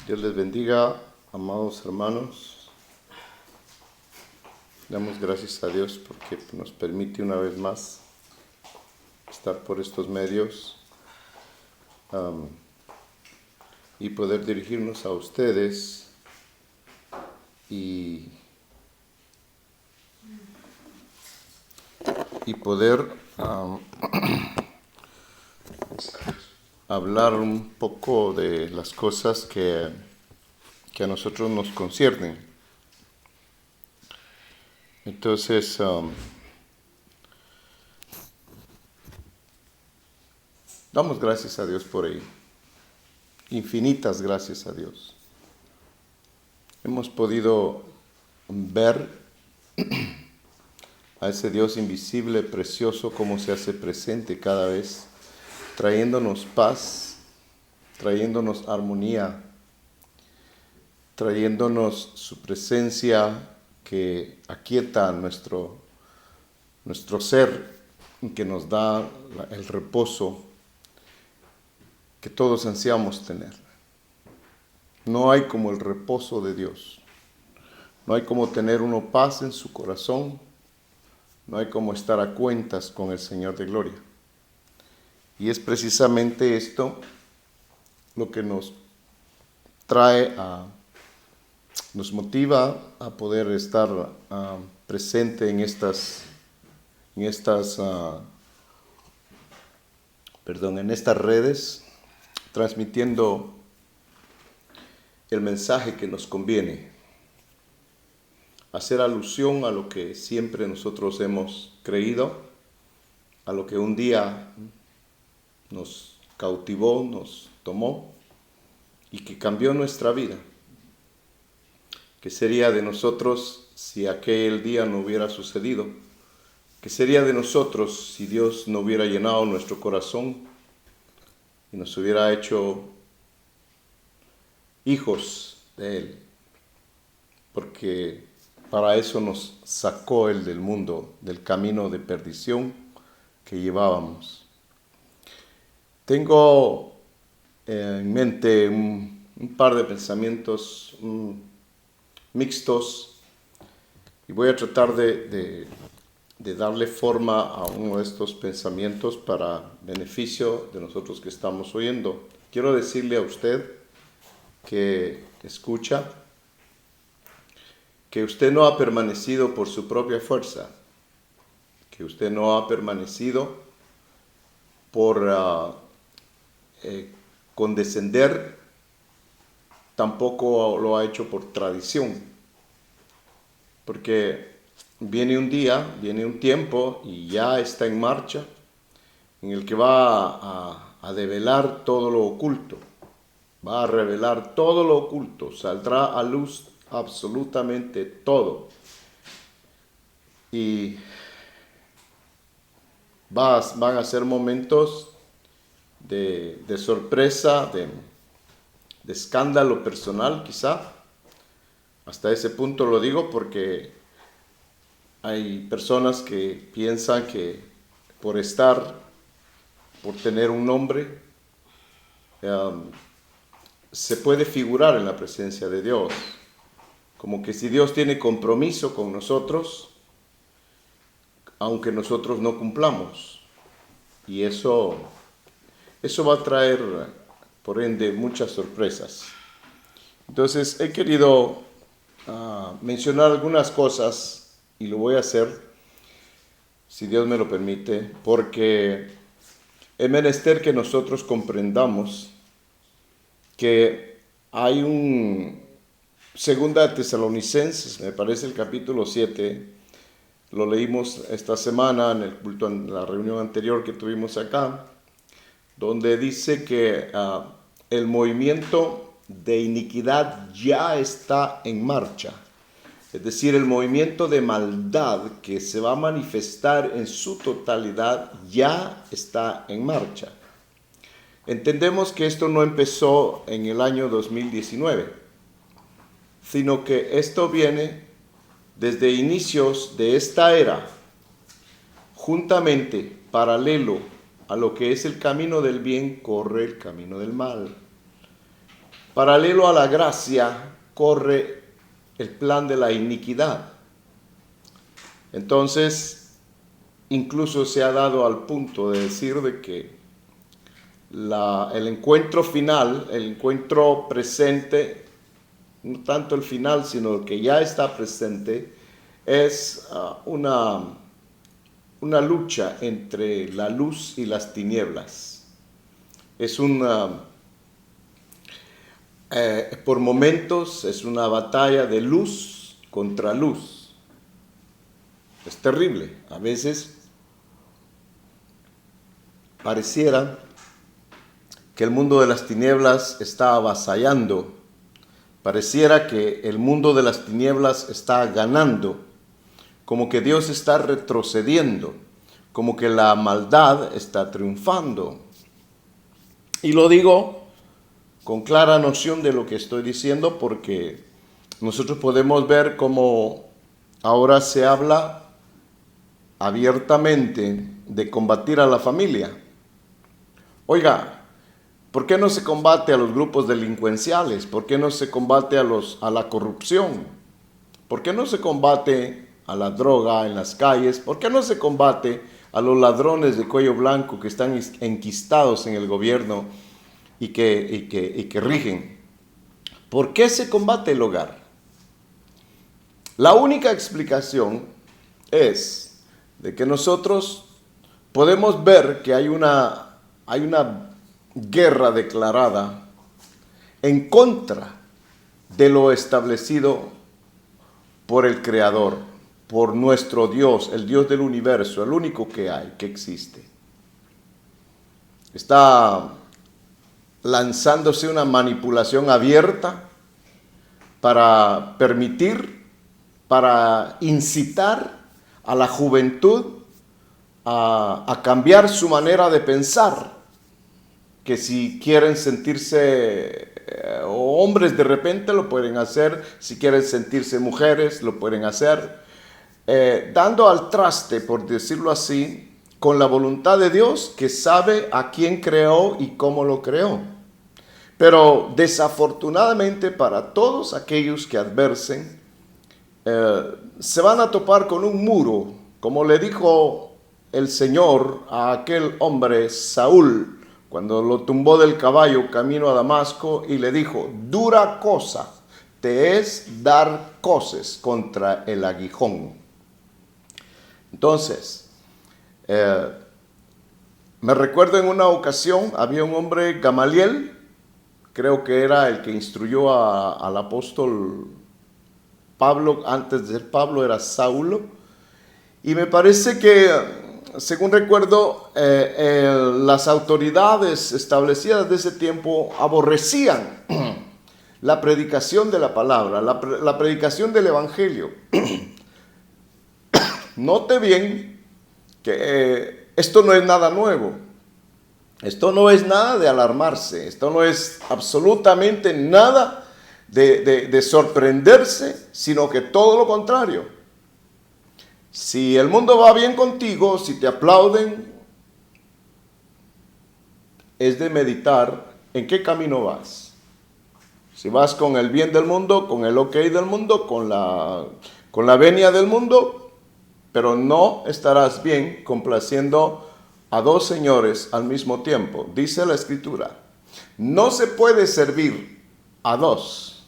Dios les bendiga, amados hermanos. Damos gracias a Dios porque nos permite una vez más estar por estos medios y poder dirigirnos a ustedes y poder hablar un poco de las cosas que a nosotros nos conciernen. Entonces, damos gracias a Dios por ello. Infinitas gracias a Dios. Hemos podido ver a ese Dios invisible, precioso, cómo se hace presente cada vez, trayéndonos paz, trayéndonos armonía, trayéndonos su presencia que aquieta nuestro ser y que nos da el reposo que todos ansiamos tener. No hay como el reposo de Dios. No hay como tener uno paz en su corazón. No hay como estar a cuentas con el Señor de Gloria. Y es precisamente esto lo que nos trae nos motiva a poder estar presente en estas redes, transmitiendo el mensaje que nos conviene, hacer alusión a lo que siempre nosotros hemos creído, a lo que un día nos cautivó, nos tomó y que cambió nuestra vida. ¿Qué sería de nosotros si aquel día no hubiera sucedido? ¿Qué sería de nosotros si Dios no hubiera llenado nuestro corazón y nos hubiera hecho hijos de Él? Porque para eso nos sacó Él del mundo, del camino de perdición que llevábamos. Tengo en mente un par de pensamientos mixtos y voy a tratar de darle forma a uno de estos pensamientos para beneficio de nosotros que estamos oyendo. Quiero decirle a usted que escucha que usted no ha permanecido por su propia fuerza, que usted no ha permanecido por condescender, tampoco lo ha hecho por tradición, porque viene un día, viene un tiempo y ya está en marcha en el que va a develar todo lo oculto, va a revelar todo lo oculto, saldrá a luz absolutamente todo y van a ser momentos de sorpresa, de escándalo personal quizá. Hasta ese punto lo digo porque hay personas que piensan que por tener un nombre, se puede figurar en la presencia de Dios. Como que si Dios tiene compromiso con nosotros, aunque nosotros no cumplamos. Y eso va a traer, por ende, muchas sorpresas. Entonces, he querido mencionar algunas cosas, y lo voy a hacer, si Dios me lo permite, porque es menester que nosotros comprendamos que hay Segunda de Tesalonicenses, me parece el capítulo 7, lo leímos esta semana en el culto, en la reunión anterior que tuvimos acá, donde dice que el movimiento de iniquidad ya está en marcha. Es decir, el movimiento de maldad que se va a manifestar en su totalidad ya está en marcha. Entendemos que esto no empezó en el año 2019, sino que esto viene desde inicios de esta era, juntamente, paralelo a lo que es el camino del bien, corre el camino del mal. paralelo a la gracia corre el plan de la iniquidad. Entonces, incluso se ha dado al punto de decir de que el encuentro final, el encuentro presente, no tanto el final, sino el que ya está presente, es una lucha entre la luz y las tinieblas. Es por momentos es una batalla de luz contra luz. Es terrible. A veces pareciera que el mundo de las tinieblas está avasallando. Pareciera que el mundo de las tinieblas está ganando, como que Dios está retrocediendo, como que la maldad está triunfando. Y lo digo con clara noción de lo que estoy diciendo, porque nosotros podemos ver cómo ahora se habla abiertamente de combatir a la familia. Oiga, ¿por qué no se combate a los grupos delincuenciales? ¿Por qué no se combate a la corrupción? ¿Por qué no se combate a la droga en las calles? ¿Por qué no se combate a los ladrones de cuello blanco que están enquistados en el gobierno y que rigen? ¿Por qué se combate el hogar? La única explicación es de que nosotros podemos ver que hay una guerra declarada en contra de lo establecido por el Creador, por nuestro Dios, el Dios del universo, el único que hay, que existe. Está lanzándose una manipulación abierta para permitir, para incitar a la juventud a cambiar su manera de pensar, que si quieren sentirse hombres de repente lo pueden hacer, si quieren sentirse mujeres lo pueden hacer, dando al traste, por decirlo así, con la voluntad de Dios, que sabe a quién creó y cómo lo creó. Pero desafortunadamente para todos aquellos que adversen, se van a topar con un muro, como le dijo el Señor a aquel hombre Saúl, cuando lo tumbó del caballo camino a Damasco y le dijo: dura cosa te es dar coces contra el aguijón. Entonces, me recuerdo en una ocasión, había un hombre, Gamaliel, creo que era el que instruyó al apóstol Pablo. Antes de ser Pablo era Saulo, y me parece que, según recuerdo, las autoridades establecidas de ese tiempo aborrecían la predicación de la palabra, la predicación del evangelio. Note bien que esto no es nada nuevo, esto no es nada de alarmarse, esto no es absolutamente nada de sorprenderse, sino que todo lo contrario. Si el mundo va bien contigo, si te aplauden, es de meditar en qué camino vas. Si vas con el bien del mundo, con el ok del mundo, con la venia del mundo, pero no estarás bien complaciendo a dos señores al mismo tiempo. Dice la Escritura, no se puede servir a dos.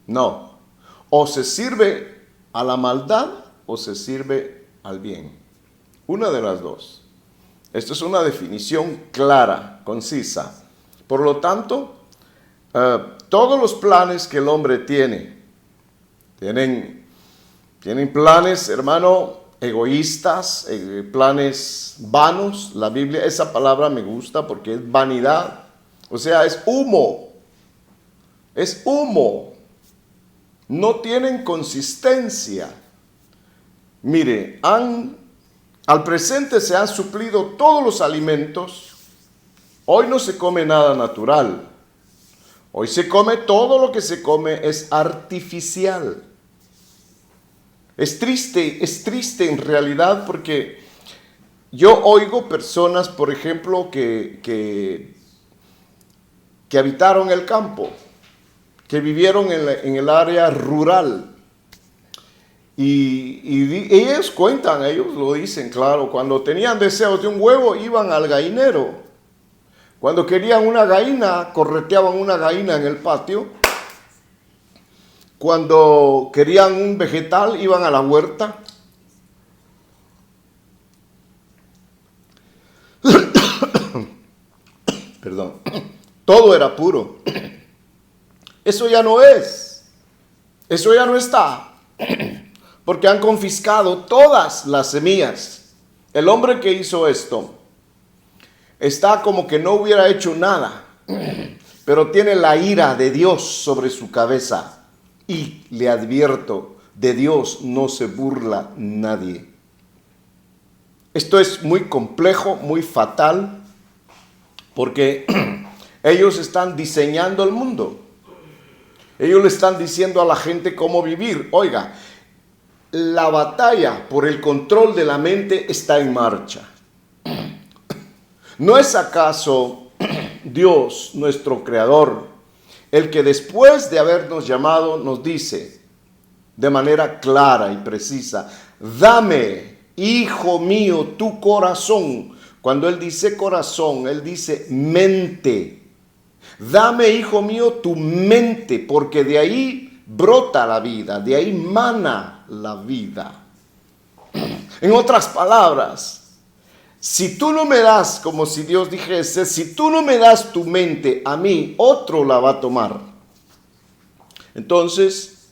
No. O se sirve a la maldad o se sirve al bien. Una de las dos. Esto es una definición clara, concisa. Por lo tanto, todos los planes que el hombre tienen planes, hermano, egoístas, planes vanos. La Biblia, esa palabra me gusta porque es vanidad. O sea, es humo. Es humo. No tienen consistencia. Mire, al presente se han suplido todos los alimentos. Hoy no se come nada natural. Hoy se come, todo lo que se come es artificial. Es triste en realidad, porque yo oigo personas, por ejemplo, que que habitaron el campo, que vivieron en el área rural. Y ellos cuentan, ellos lo dicen, claro, cuando tenían deseos de un huevo iban al gallinero. Cuando querían una gallina, correteaban una gallina en el patio. Cuando querían un vegetal, iban a la huerta. Perdón. Todo era puro. Eso ya no es. Eso ya no está. Porque han confiscado todas las semillas. El hombre que hizo esto está como que no hubiera hecho nada, pero tiene la ira de Dios sobre su cabeza. Y le advierto, de Dios no se burla nadie. Esto es muy complejo, muy fatal, porque ellos están diseñando el mundo. Ellos le están diciendo a la gente cómo vivir. Oiga, la batalla por el control de la mente está en marcha. ¿No es acaso Dios, nuestro Creador, el que después de habernos llamado nos dice de manera clara y precisa: dame, hijo mío, tu corazón? Cuando Él dice corazón, Él dice mente. Dame, hijo mío, tu mente, porque de ahí brota la vida, de ahí mana la vida. En otras palabras, si tú no me das, como si Dios dijese, si tú no me das tu mente a mí, otro la va a tomar. Entonces,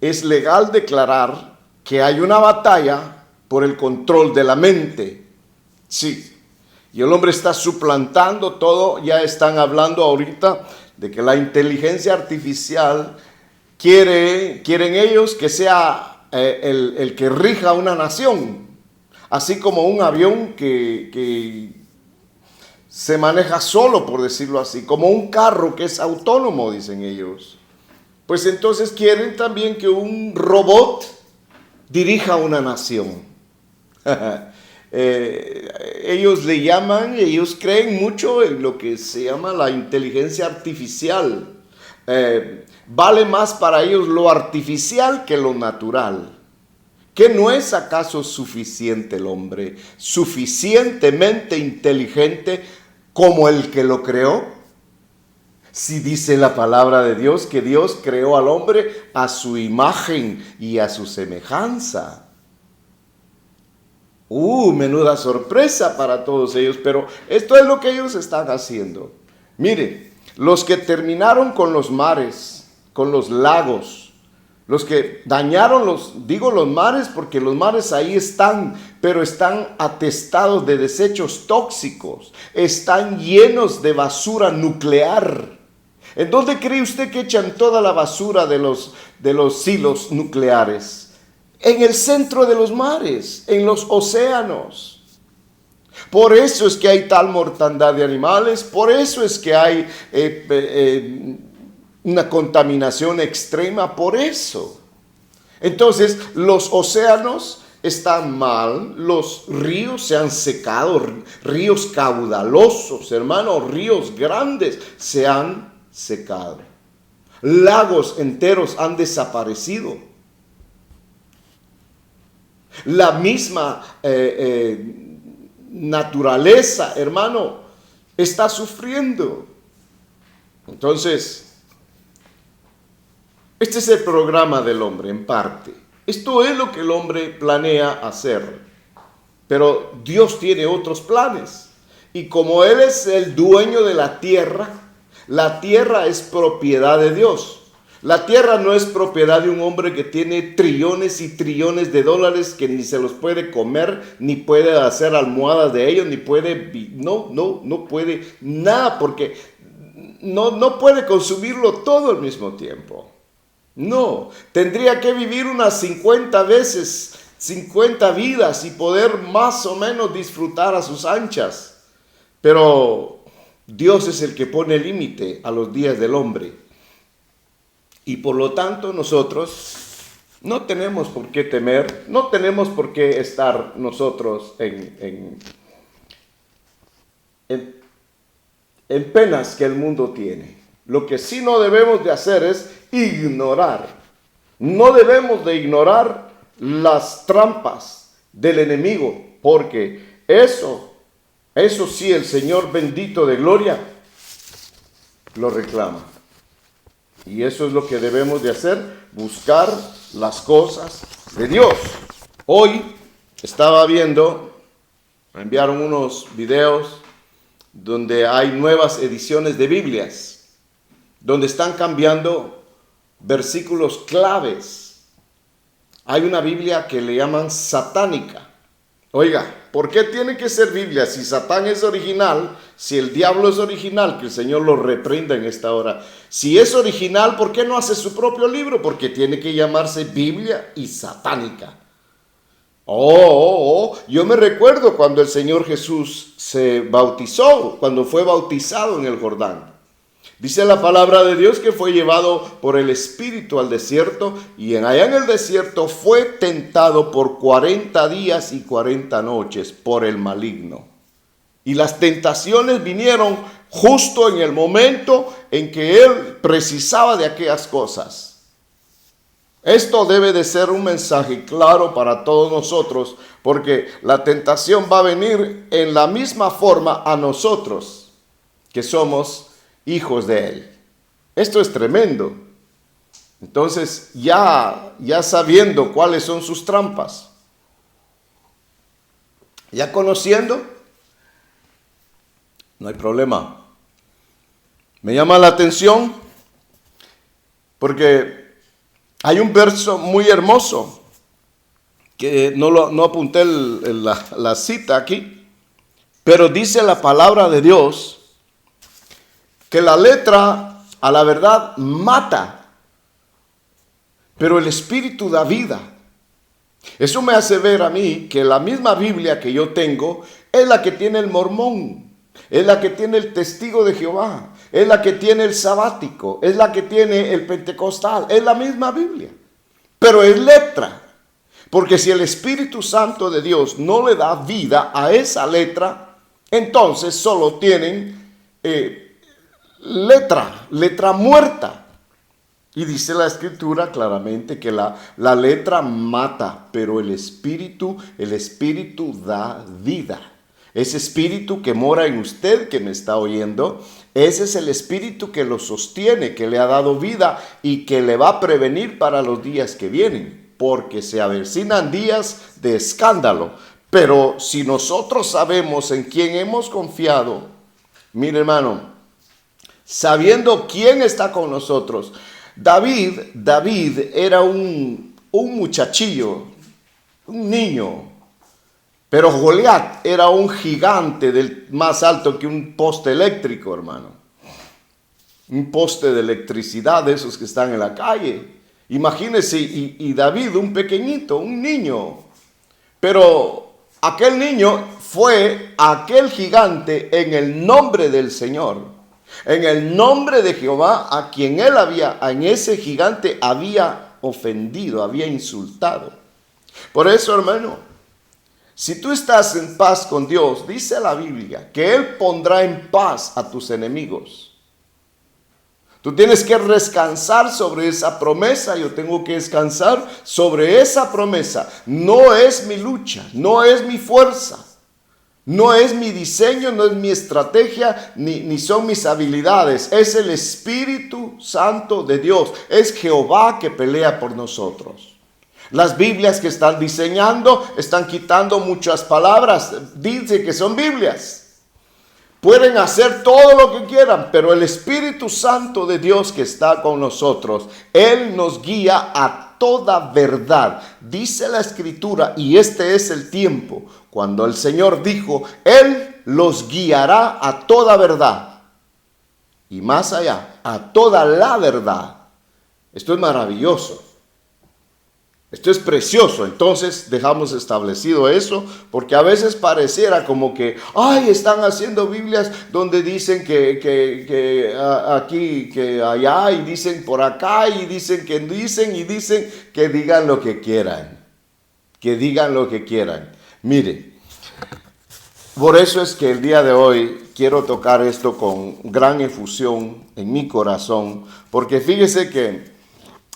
es legal declarar que hay una batalla por el control de la mente. Sí. Y el hombre está suplantando todo. Ya están hablando ahorita de que la inteligencia artificial quieren ellos que sea el que rija una nación. Así como un avión que se maneja solo, por decirlo así. Como un carro que es autónomo, dicen ellos. Pues entonces quieren también que un robot dirija una nación. Ellos creen mucho en lo que se llama la inteligencia artificial. Vale más para ellos lo artificial que lo natural. ¿Que no es acaso suficiente el hombre, suficientemente inteligente como el que lo creó? Si dice la palabra de Dios que Dios creó al hombre a su imagen y a su semejanza. Menuda sorpresa para todos ellos, pero esto es lo que ellos están haciendo. Mire, los que terminaron con los mares, con los lagos, los que dañaron los mares porque los mares ahí están, pero están atestados de desechos tóxicos, están llenos de basura nuclear. ¿En dónde cree usted que echan toda la basura de los silos nucleares? En el centro de los mares, en los océanos. Por eso es que hay tal mortandad de animales, por eso es que hay una contaminación extrema, por eso. Entonces, los océanos están mal, los ríos se han secado, ríos caudalosos, hermanos, ríos grandes se han secado. Lagos enteros han desaparecido. La misma naturaleza, hermano, está sufriendo. Entonces, este es el programa del hombre en parte. Esto es lo que el hombre planea hacer. Pero Dios tiene otros planes. Y como Él es el dueño de la tierra es propiedad de Dios. La tierra no es propiedad de un hombre que tiene trillones y trillones de dólares que ni se los puede comer, ni puede hacer almohadas de ellos, ni puede, no puede nada, porque no puede consumirlo todo al mismo tiempo. No, tendría que vivir unas 50 veces, 50 vidas y poder más o menos disfrutar a sus anchas. Pero Dios es el que pone límite a los días del hombre. Y por lo tanto nosotros no tenemos por qué temer, no tenemos por qué estar nosotros en penas que el mundo tiene. Lo que sí no debemos de hacer es ignorar. No debemos de ignorar las trampas del enemigo, porque eso sí el Señor bendito de gloria lo reclama. Y eso es lo que debemos de hacer, buscar las cosas de Dios. Hoy estaba viendo, me enviaron unos videos donde hay nuevas ediciones de Biblias, donde están cambiando versículos claves. Hay una Biblia que le llaman satánica. Oiga, ¿por qué tiene que ser Biblia si Satán es original, si el diablo es original? Que el Señor lo reprenda en esta hora. Si es original, ¿por qué no hace su propio libro? Porque tiene que llamarse Biblia y satánica. Yo me recuerdo cuando el Señor Jesús se bautizó, cuando fue bautizado en el Jordán. Dice la palabra de Dios que fue llevado por el Espíritu al desierto y allá en el desierto fue tentado por 40 días y 40 noches por el maligno. Y las tentaciones vinieron justo en el momento en que él precisaba de aquellas cosas. Esto debe de ser un mensaje claro para todos nosotros, porque la tentación va a venir en la misma forma a nosotros, que somos hijos de Él. Esto es tremendo. Entonces, ya sabiendo cuáles son sus trampas, ya conociendo, no hay problema. Me llama la atención porque hay un verso muy hermoso que no apunté la cita aquí, pero dice la palabra de Dios que la letra a la verdad mata, pero el espíritu da vida. Eso me hace ver a mí que la misma Biblia que yo tengo es la que tiene el mormón, es la que tiene el testigo de Jehová, es la que tiene el sabático, es la que tiene el pentecostal, es la misma Biblia, pero es letra. Porque si el Espíritu Santo de Dios no le da vida a esa letra, entonces solo tienen letra muerta. Y dice la Escritura claramente que la letra mata, pero el Espíritu da vida. Ese Espíritu que mora en usted, que me está oyendo, ese es el Espíritu que lo sostiene, que le ha dado vida y que le va a prevenir para los días que vienen, porque se avecinan días de escándalo. Pero si nosotros sabemos en quién hemos confiado, mire hermano, sabiendo quién está con nosotros. David era un muchachillo, un niño, pero Goliat era un gigante más alto que un poste eléctrico, hermano. Un poste de electricidad de esos que están en la calle. Imagínese, y David, un pequeñito, un niño. Pero aquel niño fue aquel gigante en el nombre del Señor. En el nombre de Jehová, a quien en ese gigante había ofendido, había insultado. Por eso, hermano, si tú estás en paz con Dios, dice la Biblia, que Él pondrá en paz a tus enemigos. Tú tienes que descansar sobre esa promesa, yo tengo que descansar sobre esa promesa. No es mi lucha, no es mi fuerza. No es mi diseño, no es mi estrategia, ni son mis habilidades. Es el Espíritu Santo de Dios. Es Jehová que pelea por nosotros. Las Biblias que están diseñando están quitando muchas palabras. Dice que son Biblias. Pueden hacer todo lo que quieran, pero el Espíritu Santo de Dios que está con nosotros, Él nos guía a toda verdad. Dice la Escritura, y este es el tiempo, cuando el Señor dijo, Él los guiará a toda verdad. Y más allá, a toda la verdad. Esto es maravilloso. Esto es precioso. Entonces dejamos establecido eso, porque a veces pareciera como que, están haciendo Biblias donde dicen que aquí, que allá, y dicen por acá, y dicen que digan lo que quieran. Que digan lo que quieran. Mire, por eso es que el día de hoy quiero tocar esto con gran efusión en mi corazón, porque fíjese que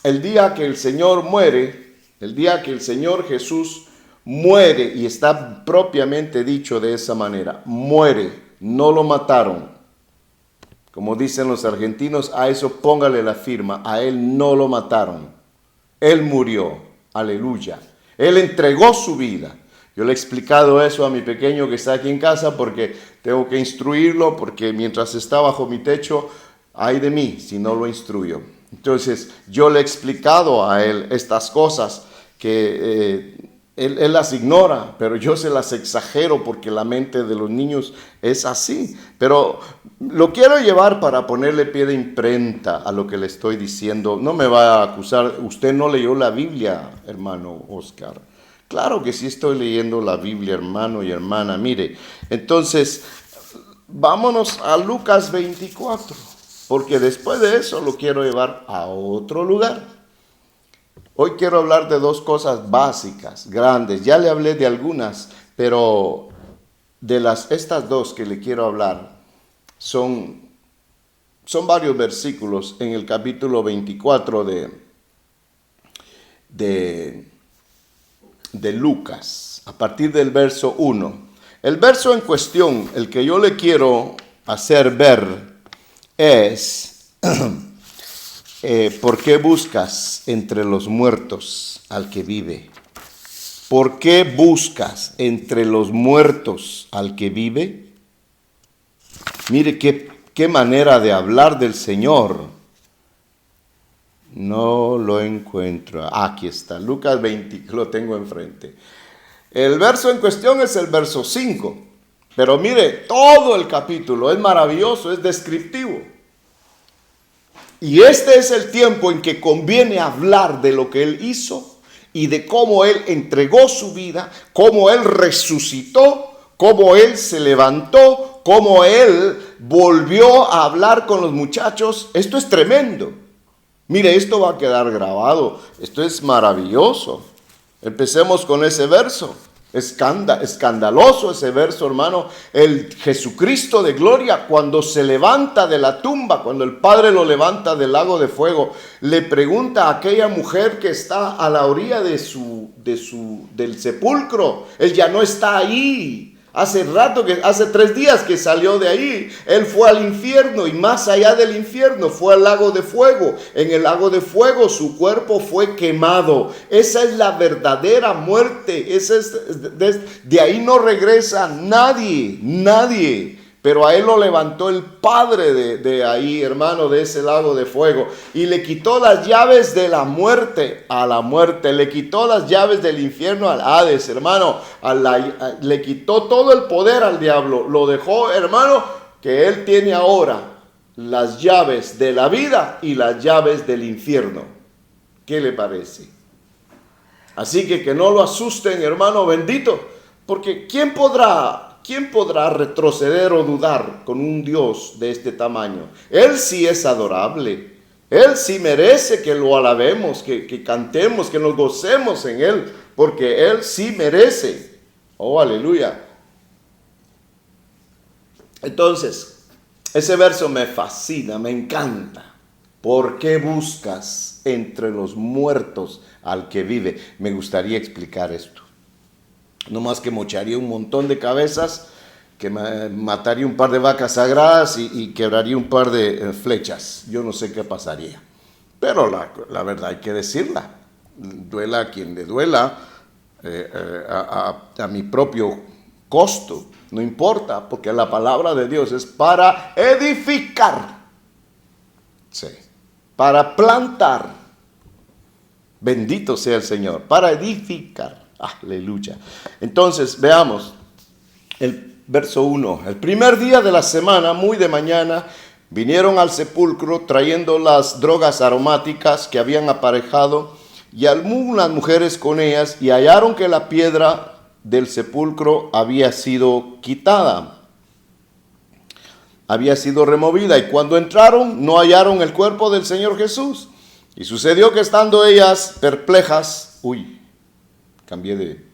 el día que el Señor muere, el día que el Señor Jesús muere, y está propiamente dicho de esa manera, muere, no lo mataron. Como dicen los argentinos, a eso póngale la firma, a él no lo mataron. Él murió, aleluya. Él entregó su vida. Yo le he explicado eso a mi pequeño que está aquí en casa porque tengo que instruirlo, porque mientras está bajo mi techo, ay de mí si no lo instruyo. Entonces yo le he explicado a él estas cosas que él las ignora, pero yo se las exagero porque la mente de los niños es así. Pero lo quiero llevar para ponerle pie de imprenta a lo que le estoy diciendo. No me va a acusar, usted no leyó la Biblia, hermano Oscar. Claro que sí estoy leyendo la Biblia, hermano y hermana. Mire, entonces, vámonos a Lucas 24, porque después de eso lo quiero llevar a otro lugar. Hoy quiero hablar de dos cosas básicas, grandes. Ya le hablé de algunas, pero de estas dos que le quiero hablar son varios versículos en el capítulo 24 de Lucas, a partir del verso 1. El verso en cuestión, el que yo le quiero hacer ver es, ¿por qué buscas entre los muertos al que vive? ¿Por qué buscas entre los muertos al que vive? Mire qué manera de hablar del Señor. No lo encuentro. Aquí está, Lucas 20, lo tengo enfrente. El verso en cuestión es el verso 5. Pero mire, todo el capítulo es maravilloso, es descriptivo. Y este es el tiempo en que conviene hablar de lo que Él hizo y de cómo Él entregó su vida, cómo Él resucitó, cómo Él se levantó, cómo Él volvió a hablar con los muchachos. Esto es tremendo. Mire, esto va a quedar grabado. Esto es maravilloso. Empecemos con ese verso. Escandaloso ese verso, hermano. El Jesucristo de gloria, cuando se levanta de la tumba, cuando el Padre lo levanta del lago de fuego, le pregunta a aquella mujer que está a la orilla del sepulcro. Él ya no está ahí. Hace 3 días que salió de ahí. Él fue al infierno y más allá del infierno fue al lago de fuego. En el lago de fuego su cuerpo fue quemado. Esa es la verdadera muerte. De ahí no regresa nadie. Pero a él lo levantó el Padre de ahí, hermano, de ese lago de fuego. Y le quitó las llaves de la muerte a la muerte. Le quitó las llaves del infierno al Hades, hermano. Le quitó todo el poder al diablo. Lo dejó, hermano, que él tiene ahora las llaves de la vida y las llaves del infierno. ¿Qué le parece? Así que no lo asusten, hermano bendito. Porque ¿quién podrá retroceder o dudar con un Dios de este tamaño? Él sí es adorable. Él sí merece que lo alabemos, que cantemos, que nos gocemos en Él, porque Él sí merece. Oh, aleluya. Entonces, ese verso me fascina, me encanta. ¿Por qué buscas entre los muertos al que vive? Me gustaría explicar esto. No más que mocharía un montón de cabezas, que mataría un par de vacas sagradas y quebraría un par de flechas. Yo no sé qué pasaría. Pero la verdad hay que decirla. Duela a quien le duela, a mi propio costo. No importa, porque la palabra de Dios es para edificar. Sí. Para plantar. Bendito sea el Señor. Para edificar. Aleluya. Entonces, veamos el verso 1. El primer día de la semana, muy de mañana, vinieron al sepulcro trayendo las drogas aromáticas que habían aparejado y algunas mujeres con ellas, y hallaron que la piedra del sepulcro había sido quitada, había sido removida, y cuando entraron no hallaron el cuerpo del Señor Jesús. Y sucedió que estando ellas perplejas, cambié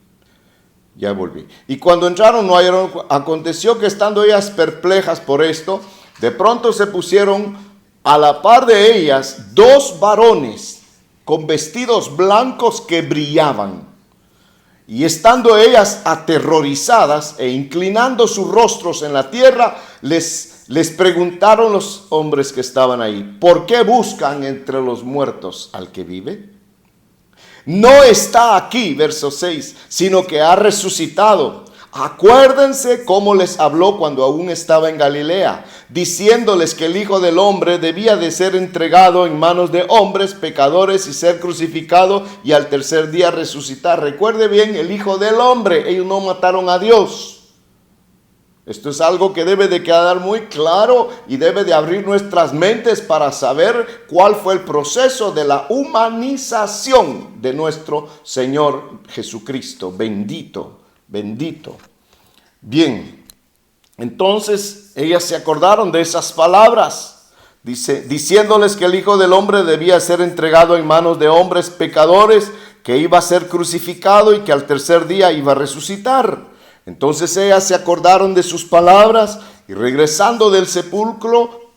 Ya volví. Y cuando entraron no hallaron. Aconteció que estando ellas perplejas por esto, de pronto se pusieron a la par de ellas dos varones con vestidos blancos que brillaban. Y estando ellas aterrorizadas e inclinando sus rostros en la tierra, les preguntaron los hombres que estaban ahí: ¿por qué buscan entre los muertos al que vive? No está aquí, verso 6, sino que ha resucitado. Acuérdense cómo les habló cuando aún estaba en Galilea, diciéndoles que el Hijo del Hombre debía de ser entregado en manos de hombres pecadores y ser crucificado y al tercer día resucitar. Recuerde bien, el Hijo del Hombre. Ellos no mataron a Dios. Esto es algo que debe de quedar muy claro y debe de abrir nuestras mentes para saber cuál fue el proceso de la humanización de nuestro Señor Jesucristo. Bendito, bendito. Bien, entonces ellas se acordaron de esas palabras. Dice, diciéndoles que el Hijo del Hombre debía ser entregado en manos de hombres pecadores, que iba a ser crucificado y que al tercer día iba a resucitar. Entonces ellas se acordaron de sus palabras y regresando del sepulcro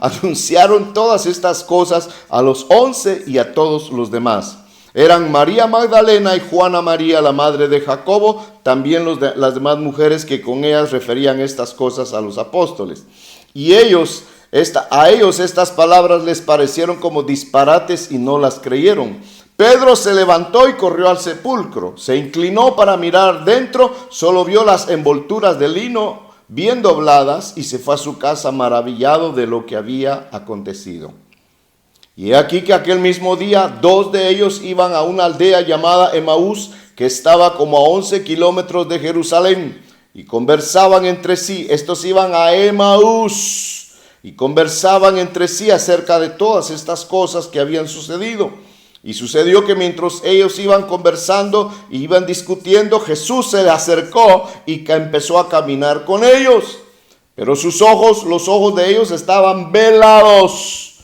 anunciaron todas estas cosas a los 11 y a todos los demás. Eran María Magdalena y Juana María, la madre de Jacobo, también las demás mujeres que con ellas referían estas cosas a los apóstoles. Y a ellos estas palabras les parecieron como disparates y no las creyeron. Pedro se levantó y corrió al sepulcro. Se inclinó para mirar dentro, solo vio las envolturas de lino bien dobladas y se fue a su casa maravillado de lo que había acontecido. Y he aquí que aquel mismo día 2 de ellos iban a una aldea llamada Emaús, que estaba como a 11 kilómetros de Jerusalén, y conversaban entre sí. Estos iban a Emaús y conversaban entre sí acerca de todas estas cosas que habían sucedido. Y sucedió que mientras ellos iban conversando y iban discutiendo, Jesús se le acercó y que empezó a caminar con ellos. Pero los ojos de ellos estaban velados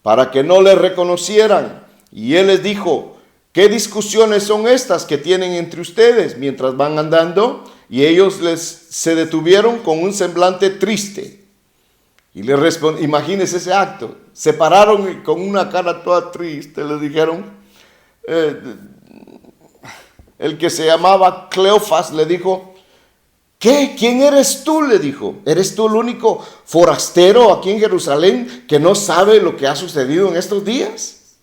para que no le reconocieran. Y él les dijo: ¿qué discusiones son estas que tienen entre ustedes mientras van andando? Y ellos se detuvieron con un semblante triste. Y le respondieron, imagínense ese acto, se pararon con una cara toda triste, les dijeron, el que se llamaba Cleofas le dijo: ¿qué? ¿Quién eres tú? Le dijo. ¿Eres tú el único forastero aquí en Jerusalén que no sabe lo que ha sucedido en estos días?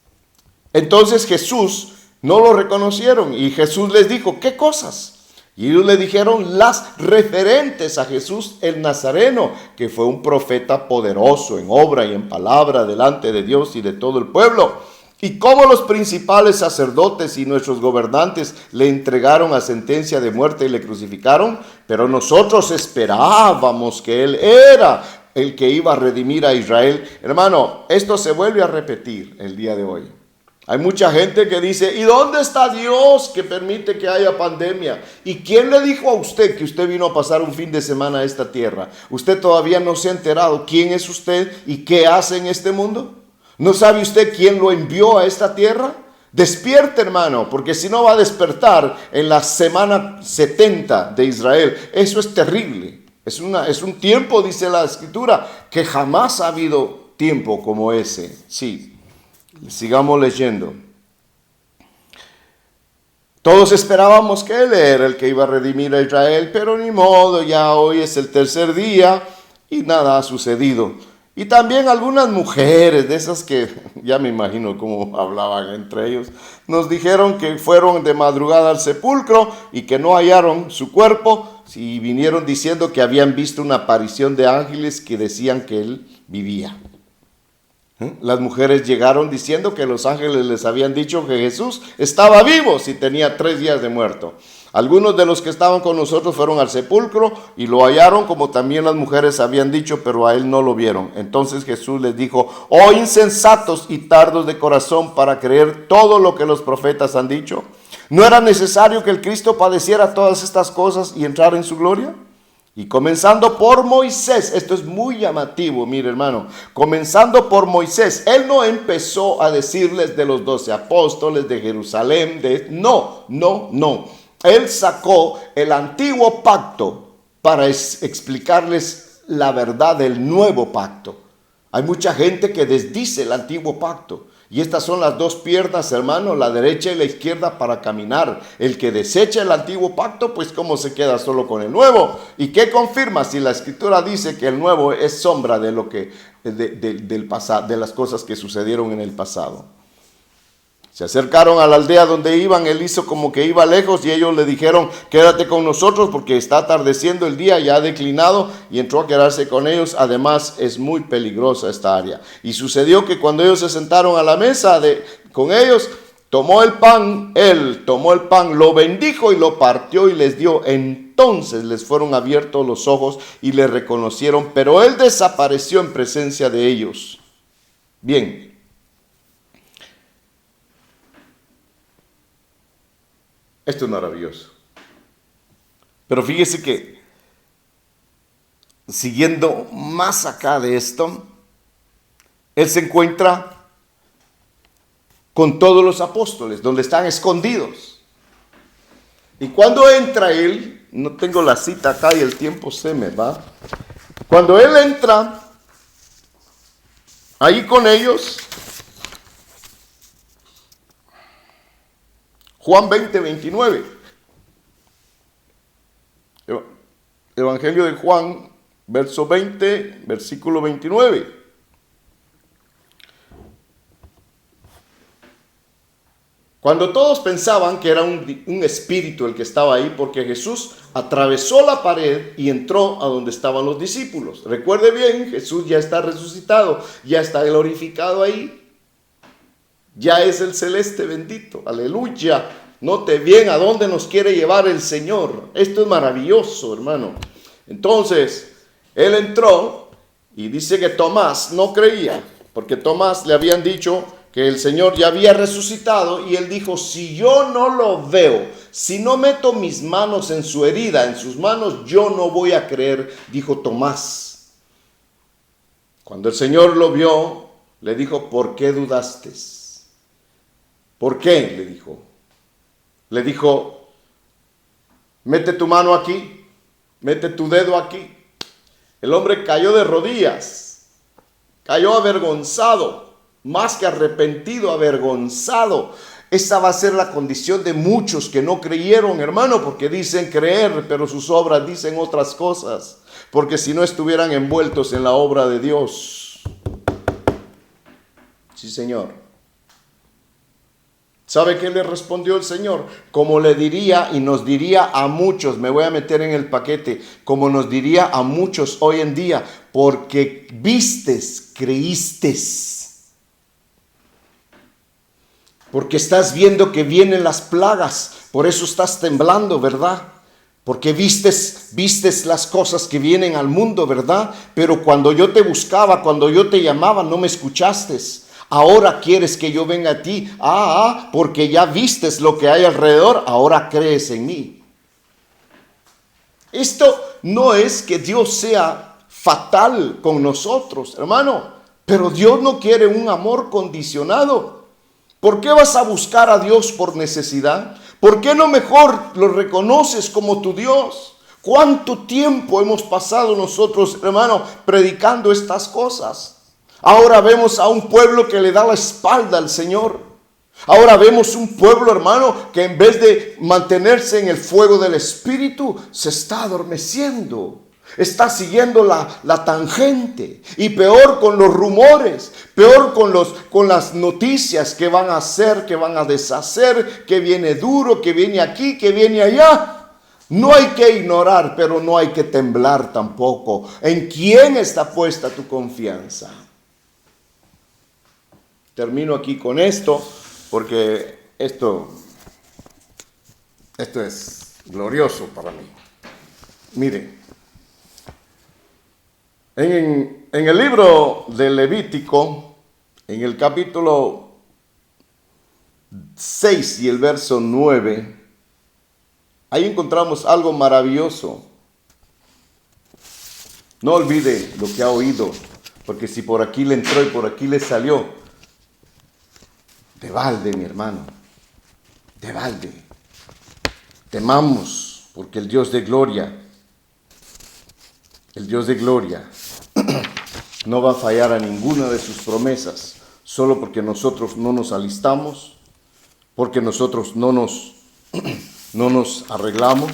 Entonces Jesús no lo reconocieron y Jesús les dijo: ¿qué cosas? Y ellos le dijeron las referentes a Jesús el Nazareno, que fue un profeta poderoso en obra y en palabra delante de Dios y de todo el pueblo. Y cómo los principales sacerdotes y nuestros gobernantes le entregaron a sentencia de muerte y le crucificaron, pero nosotros esperábamos que Él era el que iba a redimir a Israel. Hermano, esto se vuelve a repetir el día de hoy. Hay mucha gente que dice: ¿y dónde está Dios que permite que haya pandemia? ¿Y quién le dijo a usted que usted vino a pasar un fin de semana a esta tierra? Usted todavía no se ha enterado quién es usted y qué hace en este mundo. ¿No sabe usted quién lo envió a esta tierra? Despierte, hermano, porque si no va a despertar en la semana 70 de Israel. Eso es terrible. Es un tiempo, dice la Escritura, que jamás ha habido tiempo como ese. Sí. Sigamos leyendo. Todos esperábamos que Él era el que iba a redimir a Israel, pero ni modo, ya hoy es el tercer día y nada ha sucedido. Y también algunas mujeres, de esas que ya me imagino cómo hablaban entre ellos, nos dijeron que fueron de madrugada al sepulcro y que no hallaron su cuerpo, y vinieron diciendo que habían visto una aparición de ángeles que decían que Él vivía. Las mujeres llegaron diciendo que los ángeles les habían dicho que Jesús estaba vivo si tenía 3 días de muerto. Algunos de los que estaban con nosotros fueron al sepulcro y lo hallaron, como también las mujeres habían dicho, pero a Él no lo vieron. Entonces Jesús les dijo: oh insensatos y tardos de corazón para creer todo lo que los profetas han dicho. ¿No era necesario que el Cristo padeciera todas estas cosas y entrara en su gloria? Y comenzando por Moisés, esto es muy llamativo, mire hermano, comenzando por Moisés, Él no empezó a decirles de los 12 apóstoles, de Jerusalén, no. Él sacó el antiguo pacto para explicarles la verdad del nuevo pacto. Hay mucha gente que desdice el antiguo pacto. Y estas son las dos piernas, hermano, la derecha y la izquierda para caminar. El que desecha el antiguo pacto, pues cómo se queda solo con el nuevo. ¿Y qué confirma si la escritura dice que el nuevo es sombra de lo que del pasado, de las cosas que sucedieron en el pasado? Se acercaron a la aldea donde iban, él hizo como que iba lejos y ellos le dijeron, quédate con nosotros porque está atardeciendo el día, ya ha declinado, y entró a quedarse con ellos. Además es muy peligrosa esta área. Y sucedió que cuando ellos se sentaron a la mesa con ellos, él tomó el pan, lo bendijo y lo partió y les dio. Entonces les fueron abiertos los ojos y le reconocieron, pero él desapareció en presencia de ellos. Bien. Esto es maravilloso. Pero fíjese que, siguiendo más acá de esto, él se encuentra con todos los apóstoles, donde están escondidos. Y cuando entra él, no tengo la cita acá y el tiempo se me va. Cuando él entra ahí con ellos, Juan 20:29. Evangelio de Juan, verso 20, versículo 29. Cuando todos pensaban que era un espíritu el que estaba ahí, porque Jesús atravesó la pared y entró a donde estaban los discípulos. Recuerde bien, Jesús ya está resucitado, ya está glorificado ahí. Ya es el celeste bendito, aleluya. Note bien a dónde nos quiere llevar el Señor. Esto es maravilloso, hermano. Entonces, él entró y dice que Tomás no creía, porque Tomás le habían dicho que el Señor ya había resucitado, y él dijo, si yo no lo veo, si no meto mis manos en su herida, en sus manos, yo no voy a creer, dijo Tomás. Cuando el Señor lo vio, le dijo, ¿por qué dudaste? ¿Por qué? Le dijo, mete tu mano aquí, mete tu dedo aquí. El hombre cayó de rodillas, cayó avergonzado, más que arrepentido, avergonzado. Esa va a ser la condición de muchos que no creyeron, hermano, porque dicen creer, pero sus obras dicen otras cosas, porque si no estuvieran envueltos en la obra de Dios. Sí, Señor. ¿Sabe qué le respondió el Señor? Como le diría y nos diría a muchos, me voy a meter en el paquete, como nos diría a muchos hoy en día, porque vistes, creístes. Porque estás viendo que vienen las plagas, por eso estás temblando, ¿verdad? Porque vistes las cosas que vienen al mundo, ¿verdad? Pero cuando yo te buscaba, cuando yo te llamaba, no me escuchaste. Ahora quieres que yo venga a ti. Porque ya vistes lo que hay alrededor, ahora crees en mí. Esto no es que Dios sea fatal con nosotros, hermano, pero Dios no quiere un amor condicionado. ¿Por qué vas a buscar a Dios por necesidad? ¿Por qué no mejor lo reconoces como tu Dios? ¿Cuánto tiempo hemos pasado nosotros, hermano, predicando estas cosas? Ahora vemos a un pueblo que le da la espalda al Señor. Ahora vemos un pueblo, hermano, que en vez de mantenerse en el fuego del Espíritu, se está adormeciendo. Está siguiendo la tangente. Y peor con los rumores, peor con las noticias que van a hacer, que van a deshacer, que viene duro, que viene aquí, que viene allá. No hay que ignorar, pero no hay que temblar tampoco. ¿En quién está puesta tu confianza? Termino aquí con esto, porque esto es glorioso para mí. Miren, en el libro de Levítico, en el capítulo 6 y el verso 9, ahí encontramos algo maravilloso. No olvide lo que ha oído, porque si por aquí le entró y por aquí le salió, de balde, mi hermano, de balde. temamos, porque el Dios de gloria no va a fallar a ninguna de sus promesas, solo porque nosotros no nos alistamos, porque nosotros no nos arreglamos.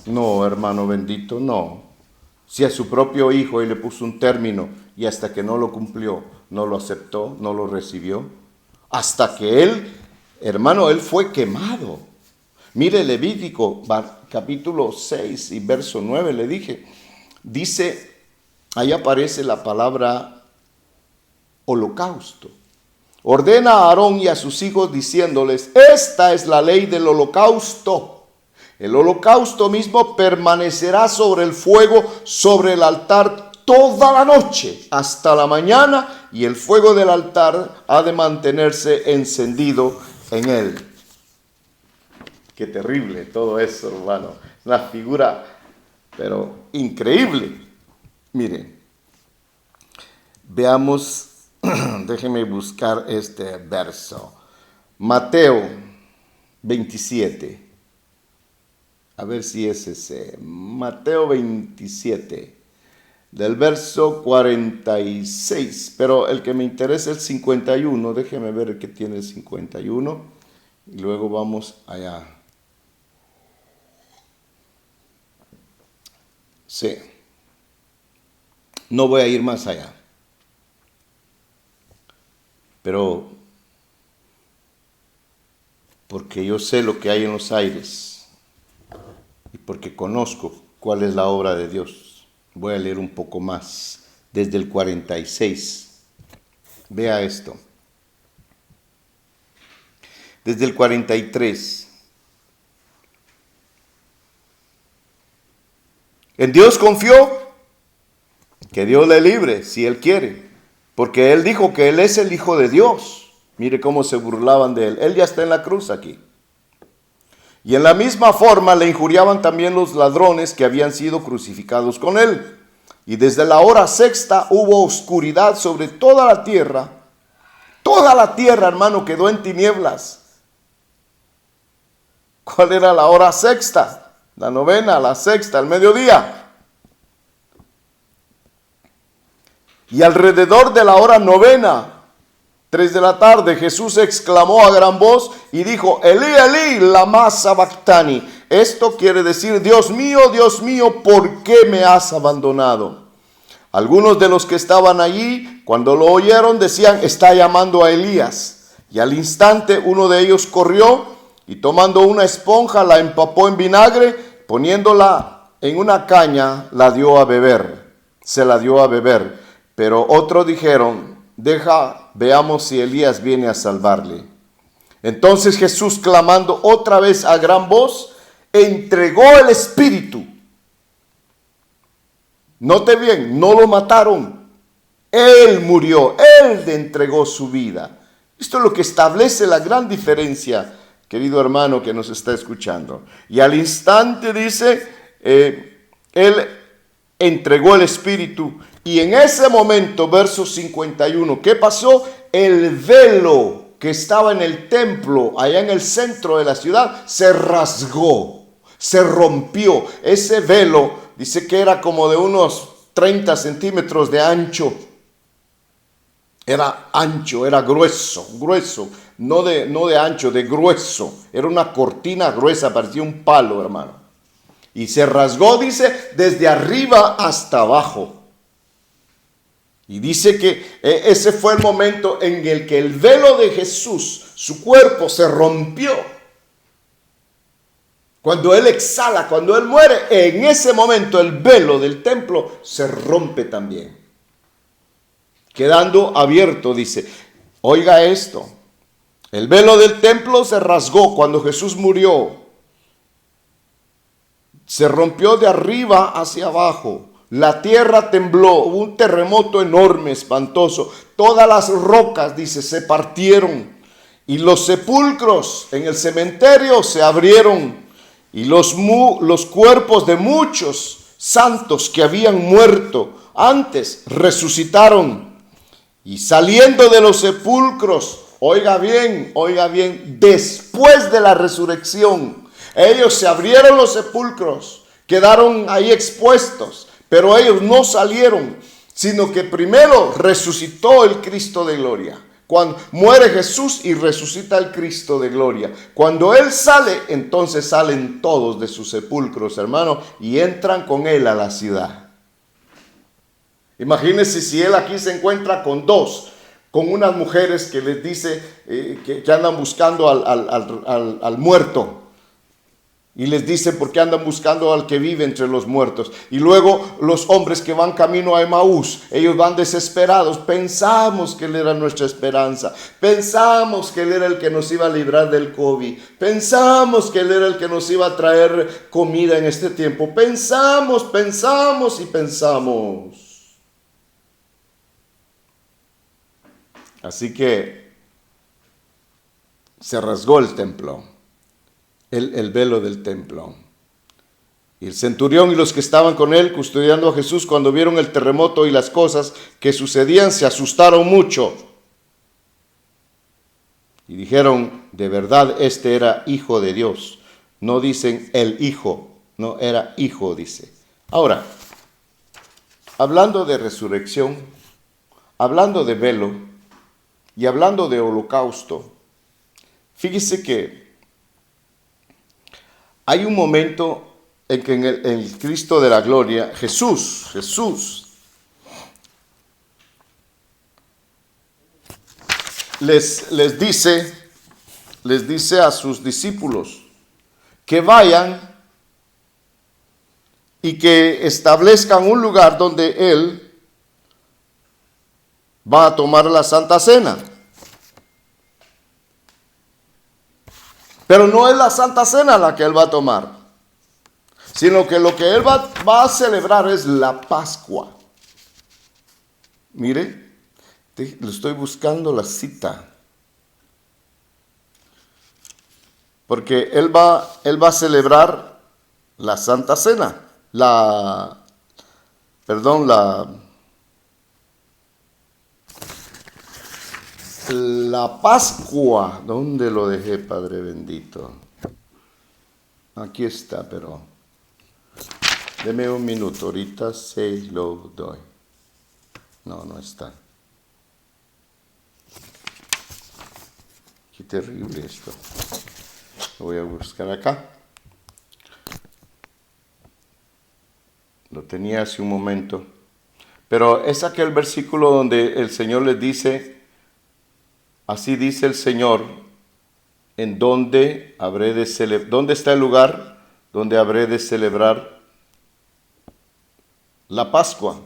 No, hermano bendito, no. Si a su propio hijo Él le puso un término y hasta que no lo cumplió, no lo aceptó, no lo recibió, hasta que Él, hermano, Él fue quemado. Mire Levítico capítulo 6 y verso 9, le dije, dice, ahí aparece la palabra holocausto. Ordena a Aarón y a sus hijos diciéndoles, esta es la ley del holocausto. El holocausto mismo permanecerá sobre el fuego, sobre el altar toda la noche hasta la mañana, y el fuego del altar ha de mantenerse encendido en él. Qué terrible todo eso, hermano. Una figura, pero increíble. Miren, veamos, déjenme buscar este verso. Mateo 27. A ver si es ese. Mateo 27, del verso 46. Pero el que me interesa es el 51. Déjeme ver el que tiene el 51. Y luego vamos allá. Sí. No voy a ir más allá. Pero porque yo sé lo que hay en los aires. Y porque conozco cuál es la obra de Dios. Voy a leer un poco más, desde el 46. Vea esto. Desde el 43. En Dios confió, que Dios le libre si Él quiere, porque Él dijo que Él es el Hijo de Dios. Mire cómo se burlaban de Él. Él ya está en la cruz aquí. Y en la misma forma le injuriaban también los ladrones que habían sido crucificados con él. Y desde la hora sexta hubo oscuridad sobre toda la tierra. Toda la tierra, hermano, quedó en tinieblas. ¿Cuál era la hora sexta? La novena, la sexta, el mediodía. Y alrededor de la hora novena, 3 de la tarde, Jesús exclamó a gran voz y dijo, Elí, Elí, lama sabactani. Esto quiere decir, Dios mío, ¿por qué me has abandonado? Algunos de los que estaban allí, cuando lo oyeron, decían, está llamando a Elías. Y al instante uno de ellos corrió y tomando una esponja la empapó en vinagre, poniéndola en una caña, la dio a beber. Se la dio a beber. Pero otros dijeron, veamos si Elías viene a salvarle. Entonces Jesús, clamando otra vez a gran voz, entregó el espíritu. Note bien, no lo mataron. Él murió, Él entregó su vida. Esto es lo que establece la gran diferencia, querido hermano que nos está escuchando. Y al instante dice, Él entregó el espíritu. Y en ese momento, verso 51, ¿qué pasó? El velo que estaba en el templo, allá en el centro de la ciudad, se rasgó, se rompió. Ese velo, dice que era como de unos 30 centímetros de ancho. Era ancho, era grueso, no de ancho, de grueso. Era una cortina gruesa, parecía un palo, hermano. Y se rasgó, dice, desde arriba hasta abajo. Y dice que ese fue el momento en el que el velo de Jesús, su cuerpo, se rompió. Cuando Él exhala, cuando Él muere, en ese momento el velo del templo se rompe también. Quedando abierto, dice, oiga esto, el velo del templo se rasgó cuando Jesús murió. Se rompió de arriba hacia abajo. La tierra tembló, hubo un terremoto enorme, espantoso. Todas las rocas, dice, se partieron. Y los sepulcros en el cementerio se abrieron. Y los cuerpos de muchos santos que habían muerto antes resucitaron. Y saliendo de los sepulcros, oiga bien, después de la resurrección, Ellos se abrieron los sepulcros, quedaron ahí expuestos, pero ellos no salieron, sino que primero resucitó el Cristo de gloria. Cuando muere Jesús y resucita el Cristo de gloria. Cuando Él sale, entonces salen todos de sus sepulcros, hermano, y entran con Él a la ciudad. Imagínense si Él aquí se encuentra con unas mujeres que les dice que andan buscando al muerto. Y les dice por qué andan buscando al que vive entre los muertos. Y luego los hombres que van camino a Emaús, ellos van desesperados. Pensamos que Él era nuestra esperanza. Pensamos que Él era el que nos iba a librar del COVID. Pensamos que Él era el que nos iba a traer comida en este tiempo. Pensamos y pensamos. Así que se rasgó el templo. El velo del templo. Y el centurión y los que estaban con él custodiando a Jesús, cuando vieron el terremoto y las cosas que sucedían, se asustaron mucho. Y dijeron, de verdad este era hijo de Dios. No dicen el hijo, no, era hijo, dice. Ahora, hablando de resurrección, hablando de velo y hablando de holocausto, fíjese que hay un momento en que en el Cristo de la gloria, Jesús les dice a sus discípulos que vayan y que establezcan un lugar donde Él va a tomar la Santa Cena. Pero no es la Santa Cena la que Él va a tomar, sino que lo que Él va a celebrar es la Pascua. Mire, le estoy buscando la cita. Porque Él va a celebrar la Santa Cena, la Pascua. ¿Dónde lo dejé, Padre bendito? Aquí está, pero deme un minuto, ahorita se lo doy. No está. Qué terrible esto. Lo voy a buscar acá. Lo tenía hace un momento. Pero es aquel versículo donde el Señor les dice, así dice el Señor, en donde habré de celebrar, ¿dónde está el lugar donde habré de celebrar la Pascua?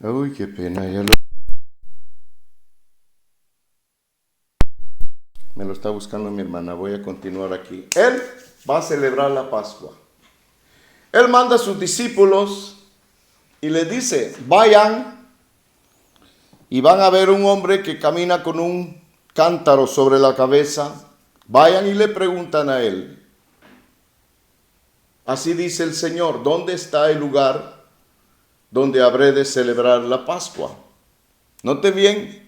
Uy, qué pena, me lo está buscando mi hermana. Voy a continuar aquí. Él va a celebrar la Pascua. Él manda a sus discípulos y les dice, vayan y van a ver un hombre que camina con un cántaro sobre la cabeza. Vayan y le preguntan a él. Así dice el Señor, ¿dónde está el lugar donde habré de celebrar la Pascua? Note bien,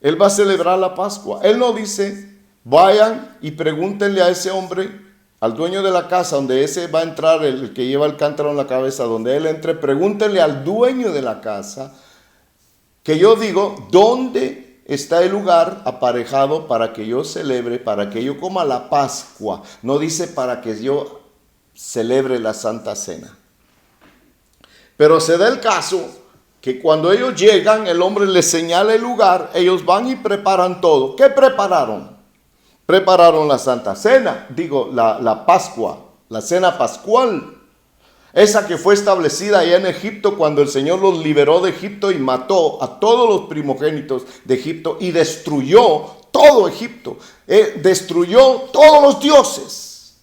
Él va a celebrar la Pascua. Él no dice, vayan y pregúntenle a ese hombre, al dueño de la casa, donde ese va a entrar, el que lleva el cántaro en la cabeza, donde él entre, pregúntenle al dueño de la casa, que yo digo, ¿dónde está el lugar aparejado para que yo celebre, para que yo coma la Pascua? No dice para que yo celebre la Santa Cena. Pero se da el caso que cuando ellos llegan, el hombre les señala el lugar, ellos van y preparan todo. ¿Qué prepararon? Prepararon la Santa Cena, la Pascua, la Cena Pascual. Esa que fue establecida allá en Egipto cuando el Señor los liberó de Egipto y mató a todos los primogénitos de Egipto y destruyó todo Egipto. Destruyó todos los dioses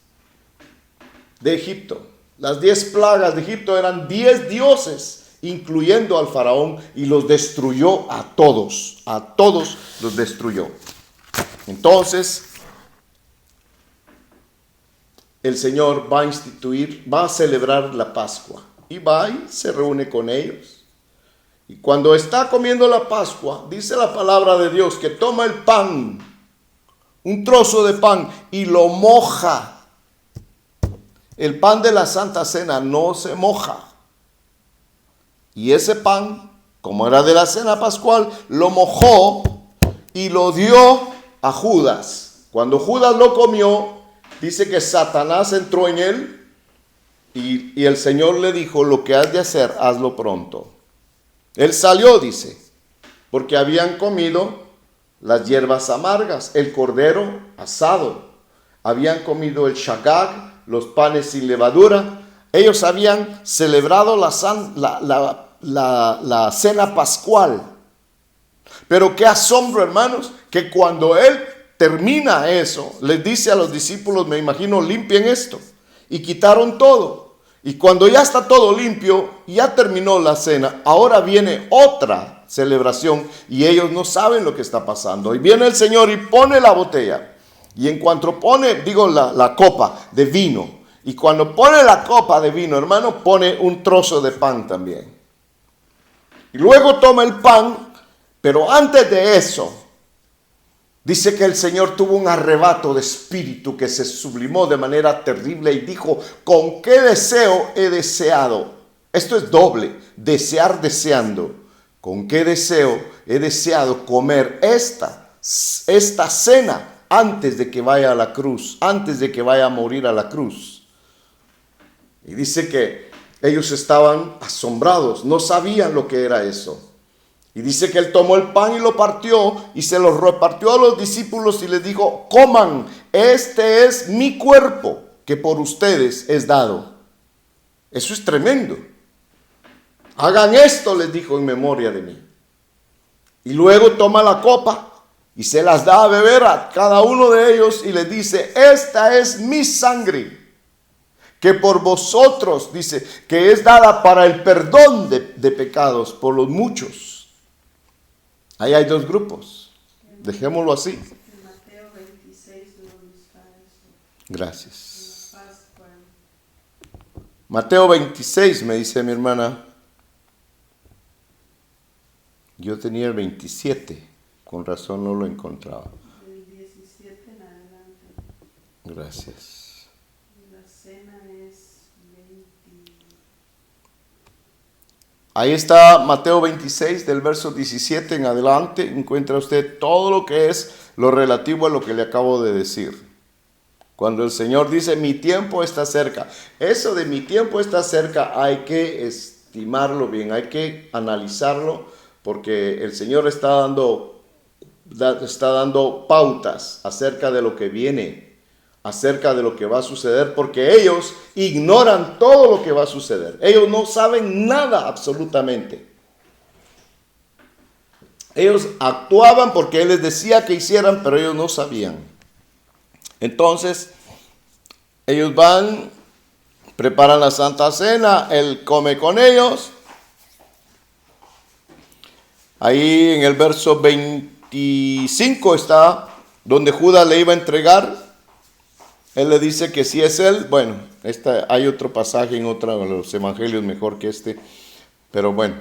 de Egipto. Las 10 plagas de Egipto eran 10 dioses, incluyendo al faraón, y los destruyó a todos los destruyó. Entonces, el Señor va a celebrar la Pascua, y va y se reúne con ellos. Y cuando está comiendo la Pascua, dice la palabra de Dios que toma el pan, un trozo de pan, y lo moja. El pan de la Santa Cena no se moja. Y ese pan, como era de la cena pascual, lo mojó y lo dio a Judas. Cuando Judas lo comió, dice que Satanás entró en él y el Señor le dijo: lo que has de hacer, hazlo pronto. Él salió, dice, porque habían comido las hierbas amargas, el cordero asado. Habían comido el shagag, los panes sin levadura. Ellos habían celebrado la cena pascual. Pero qué asombro, hermanos, que cuando él termina eso, les dice a los discípulos, me imagino, limpien esto. Y quitaron todo. Y cuando ya está todo limpio, ya terminó la cena, ahora viene otra celebración y ellos no saben lo que está pasando. Y viene el Señor y pone la botella. Y en cuanto pone, la copa de vino. Y cuando pone la copa de vino, hermano, pone un trozo de pan también. Y luego toma el pan, pero antes de eso, dice que el Señor tuvo un arrebato de espíritu que se sublimó de manera terrible y dijo: ¿con qué deseo he deseado? Esto es doble, desear deseando. ¿Con qué deseo he deseado comer esta cena antes de que vaya a la cruz, antes de que vaya a morir a la cruz? Y dice que ellos estaban asombrados, no sabían lo que era eso. Y dice que él tomó el pan y lo partió y se lo repartió a los discípulos y les dijo: coman, este es mi cuerpo que por ustedes es dado. Eso es tremendo. Hagan esto, les dijo, en memoria de mí. Y luego toma la copa y se las da a beber a cada uno de ellos y les dice: esta es mi sangre, que por vosotros, dice, que es dada para el perdón de pecados por los muchos. Ahí hay dos grupos. Dejémoslo así. En Mateo 26, ¿dónde está eso? Gracias. En la Pascua. Mateo 26, me dice mi hermana. Yo tenía el 27. Con razón no lo encontraba. Del 17 en adelante. Gracias. La cena es 20. Ahí está Mateo 26, del verso 17 en adelante. Encuentra usted todo lo que es lo relativo a lo que le acabo de decir. Cuando el Señor dice: mi tiempo está cerca. Eso de mi tiempo está cerca hay que estimarlo bien, hay que analizarlo, porque el Señor está dando pautas acerca de lo que viene, acerca de lo que va a suceder, porque ellos ignoran todo lo que va a suceder. Ellos no saben nada absolutamente. Ellos actuaban porque Él les decía que hicieran, pero ellos no sabían. Entonces, ellos van, preparan la Santa Cena, Él come con ellos. Ahí en el verso 25 está donde Judas le iba a entregar. Él le dice que si es él. Bueno, hay otro pasaje en otro de los evangelios mejor que este, pero bueno,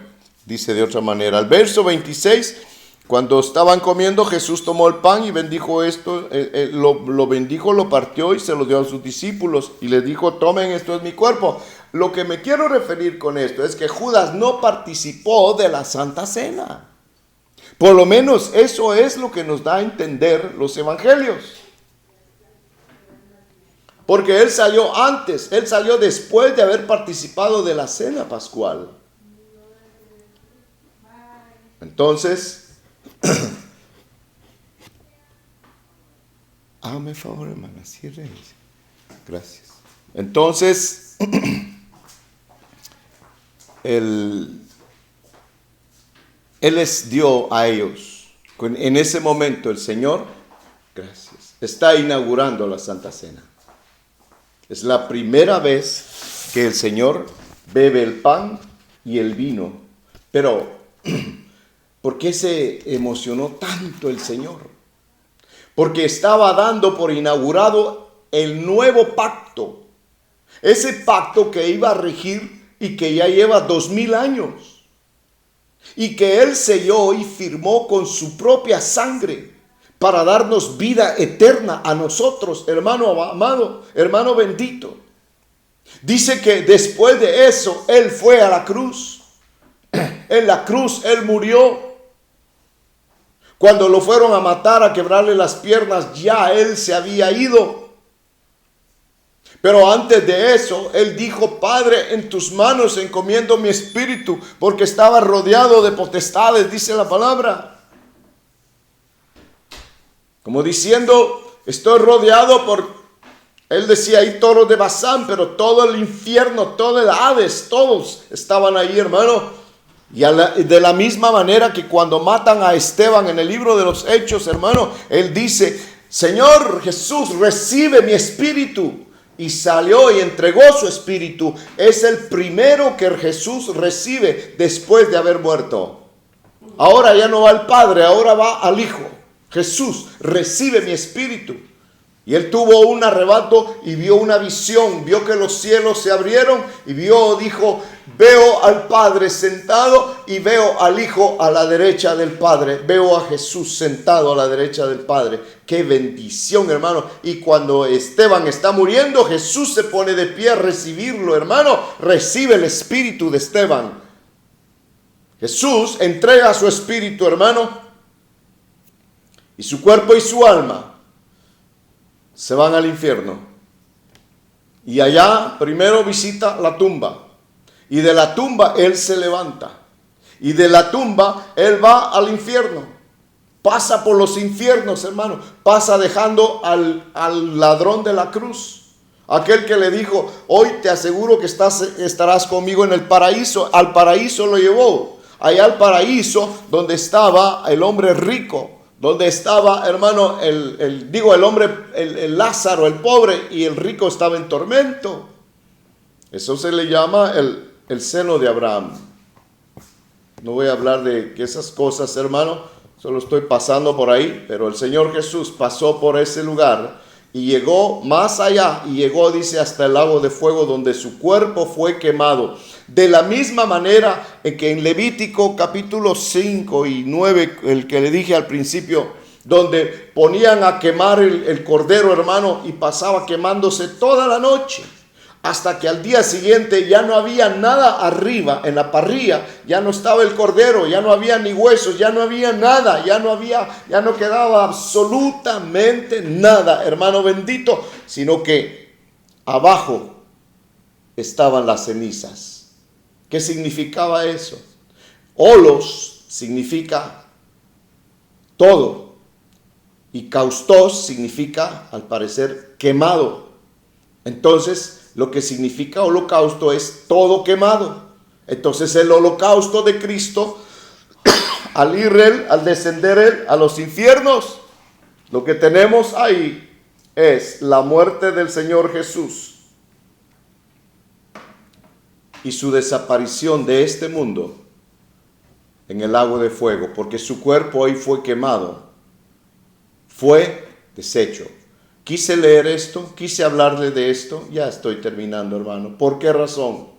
dice de otra manera. El verso 26, cuando estaban comiendo, Jesús tomó el pan y bendijo esto, lo bendijo, lo partió y se lo dio a sus discípulos y les dijo: tomen, esto es mi cuerpo. Lo que me quiero referir con esto es que Judas no participó de la Santa Cena. Por lo menos eso es lo que nos da a entender los evangelios. Porque él salió antes, él salió después de haber participado de la cena pascual. Entonces, hágame favor, hermana, cierre. Gracias. Entonces, él les dio a ellos, en ese momento el Señor, gracias, está inaugurando la Santa Cena. Es la primera vez que el Señor bebe el pan y el vino. Pero, ¿por qué se emocionó tanto el Señor? Porque estaba dando por inaugurado el nuevo pacto. Ese pacto que iba a regir y que ya lleva 2000 años. y que Él selló y firmó con su propia sangre para darnos vida eterna a nosotros, hermano amado, hermano bendito. Dice que después de eso Él fue a la cruz. En la cruz Él murió. Cuando lo fueron a matar, a quebrarle las piernas, ya Él se había ido. Pero antes de eso, Él dijo: Padre, en tus manos encomiendo mi espíritu, porque estaba rodeado de potestades, dice la palabra. Como diciendo, estoy rodeado por, Él decía ahí, toros de Basán, pero todo el infierno, todo el Hades, todos estaban ahí, hermano. Y de la misma manera que cuando matan a Esteban en el libro de los Hechos, hermano, Él dice: Señor Jesús, recibe mi espíritu. Y salió y entregó su espíritu. Es el primero que Jesús recibe después de haber muerto. Ahora ya no va al Padre, ahora va al Hijo. Jesús recibe mi espíritu. Y Él tuvo un arrebato y vio una visión. Vio que los cielos se abrieron y dijo: veo al Padre sentado y veo al Hijo a la derecha del Padre. Veo a Jesús sentado a la derecha del Padre. ¡Qué bendición, hermano! Y cuando Esteban está muriendo, Jesús se pone de pie a recibirlo, hermano. Recibe el espíritu de Esteban. Jesús entrega su espíritu, hermano. Y su cuerpo y su alma se van al infierno. Y allá primero visita la tumba. Y de la tumba Él se levanta. Y de la tumba Él va al infierno. Pasa por los infiernos, hermano. Pasa dejando al ladrón de la cruz. Aquel que le dijo: hoy te aseguro que estarás conmigo en el paraíso. Al paraíso lo llevó. Allá al paraíso donde estaba el hombre rico. Donde estaba, hermano, el Lázaro, el pobre, y el rico estaba en tormento. Eso se le llama el seno de Abraham. No voy a hablar de esas cosas, hermano. Solo estoy pasando por ahí. Pero el Señor Jesús pasó por ese lugar y llegó más allá. Y llegó, dice, hasta el lago de fuego, donde su cuerpo fue quemado. De la misma manera en que en Levítico capítulo 5 y 9, el que le dije al principio, donde ponían a quemar el cordero, hermano, y pasaba quemándose toda la noche, hasta que al día siguiente ya no había nada arriba en la parrilla, ya no estaba el cordero, ya no había ni huesos, ya no había nada, ya no quedaba absolutamente nada, hermano bendito, sino que abajo estaban las cenizas. ¿Qué significaba eso? Holos significa todo. Y kaustos significa, al parecer, quemado. Entonces, lo que significa holocausto es todo quemado. Entonces, el holocausto de Cristo, al ir Él, al descender Él a los infiernos, lo que tenemos ahí es la muerte del Señor Jesús y su desaparición de este mundo en el lago de fuego, porque su cuerpo hoy fue quemado, fue deshecho. Quise leer esto, quise hablarle de esto, ya estoy terminando, hermano. ¿Por qué razón?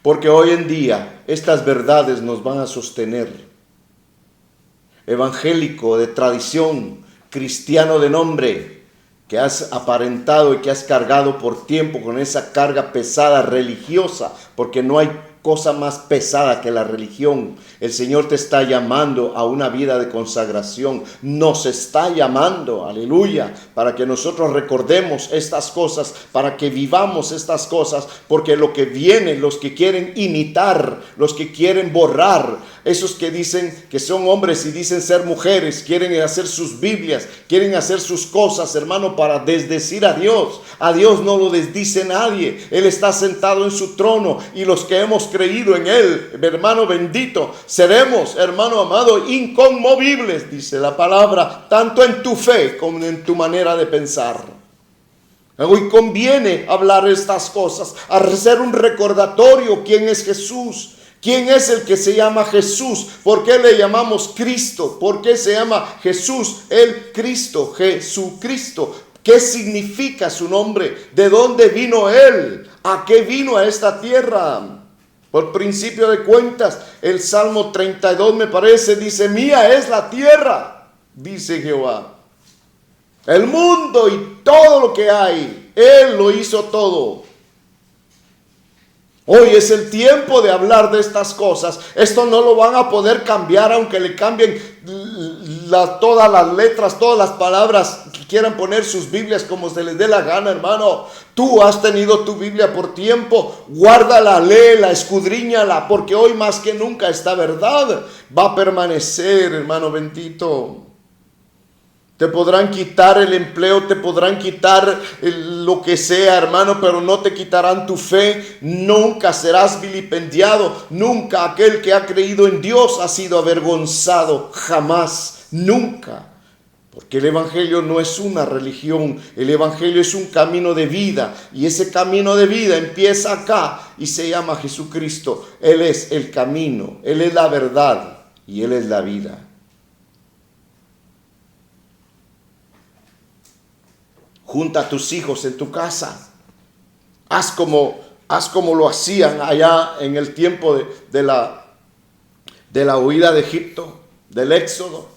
Porque hoy en día estas verdades nos van a sostener. Evangélico de tradición, cristiano de nombre, que has aparentado y que has cargado por tiempo con esa carga pesada religiosa, porque no hay cosa más pesada que la religión. El Señor te está llamando a una vida de consagración. Nos está llamando, aleluya, para que nosotros recordemos estas cosas, para que vivamos estas cosas, porque lo que viene, los que quieren imitar, los que quieren borrar, esos que dicen que son hombres y dicen ser mujeres, quieren hacer sus Biblias, quieren hacer sus cosas, hermano, para desdecir a Dios. A Dios no lo desdice nadie. Él está sentado en su trono y los que hemos creído en Él, hermano bendito, seremos, hermano amado, inconmovibles, dice la palabra, tanto en tu fe como en tu manera de pensar. Hoy conviene hablar estas cosas, hacer un recordatorio. ¿Quién es Jesús? ¿Quién es el que se llama Jesús? ¿Por qué le llamamos Cristo? ¿Por qué se llama Jesús el Cristo, Jesucristo? ¿Qué significa su nombre? ¿De dónde vino Él? ¿A qué vino a esta tierra? Por principio de cuentas, el Salmo 32 me parece, dice, mía es la tierra, dice Jehová. El mundo y todo lo que hay, Él lo hizo todo. Hoy es el tiempo de hablar de estas cosas. Esto no lo van a poder cambiar aunque le cambien todas las letras, todas las palabras que quieran poner sus Biblias como se les dé la gana, hermano. Tú has tenido tu Biblia por tiempo. Guárdala, léela, escudriñala, porque hoy más que nunca esta verdad va a permanecer, hermano bendito. Te podrán quitar el empleo, te podrán quitar lo que sea, hermano, pero no te quitarán tu fe. Nunca serás vilipendiado. Nunca aquel que ha creído en Dios ha sido avergonzado. Jamás, nunca. Porque el Evangelio no es una religión. El Evangelio es un camino de vida. Y ese camino de vida empieza acá y se llama Jesucristo. Él es el camino, Él es la verdad y Él es la vida. Junta a tus hijos en tu casa. Haz como lo hacían allá en el tiempo de la huida de Egipto, del éxodo.